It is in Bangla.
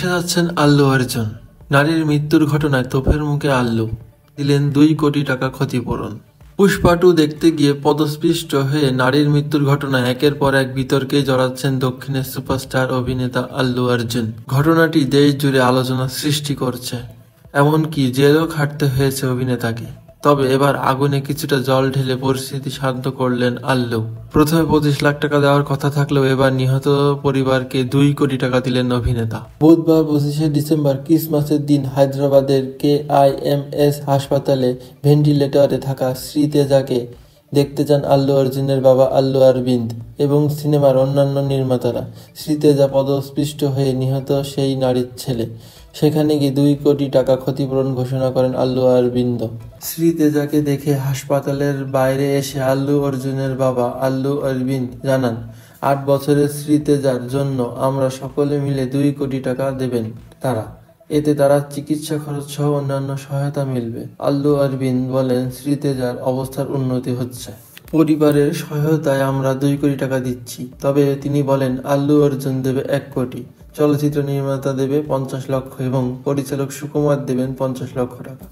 ফেঁসে যাচ্ছেন আল্লু অর্জুন। নারীর মৃত্যুর ঘটনায় তোপের মুখে আল্লু, দিলেন 2 কোটি টাকা ক্ষতিপূরণ। পুষ্পা 2 দেখতে গিয়ে পদস্পৃষ্ট হয়ে নারীর মৃত্যুর ঘটনায় একের পর এক বিতর্কে জড়াচ্ছেন দক্ষিণের সুপারস্টার অভিনেতা আল্লু অর্জুন। ঘটনাটি দেশ জুড়ে আলোচনা সৃষ্টি করছে, এমনকি জেলও খাটতে হয়েছে অভিনেতাকে। তবে এবার আগুনে কিছুটা জল ঢেলে পরিস্থিতি শান্ত করলেন আল্লু। প্রথমে 25 লাখ টাকা দেওয়ার কথা থাকলেও এবার নিহত পরিবারকে 2 কোটি টাকা দিলেন অভিনেতা। বুধবার 25শে ডিসেম্বর ক্রিসমাসের দিন হায়দ্রাবাদের KIMS হাসপাতালে ভেন্টিলেটরে থাকা শ্রীতেজাকে দেখতে যান আল্লু অর্জুনের বাবা আল্লু অরবিন্দ এবং সিনেমার অন্যান্য নির্মাতারা। শ্রীতেজা পদস্পৃষ্ট হয়ে নিহত সেই নারীর ছেলে। সেখানে গিয়ে 2 কোটি টাকা ক্ষতিপূরণ ঘোষণা করেন আল্লু অরবিন্দ। শ্রীতেজাকে দেখে হাসপাতালের বাইরে এসে আল্লু অর্জুনের বাবা আল্লু অরবিন্দ জানান, 8 বছরের শ্রীতেজার জন্য আমরা সকলে মিলে 2 কোটি টাকা দেবেন তারা। এতে তারা চিকিৎসা খরচ সহ অন্যান্য সহায়তা মিলবে। আল্লু অরবিন্দ বলেন, শ্রীতেজার অবস্থার উন্নতি হচ্ছে। পরিবারের সহায়তায় আমরা 2 কোটি টাকা দিচ্ছি। তবে তিনি বলেন, আল্লু অর্জুন দেবে 1 কোটি, চলচ্চিত্র নির্মাতা দেবে 50 লক্ষ এবং পরিচালক সুকুমার দেবেন 50 লক্ষ টাকা।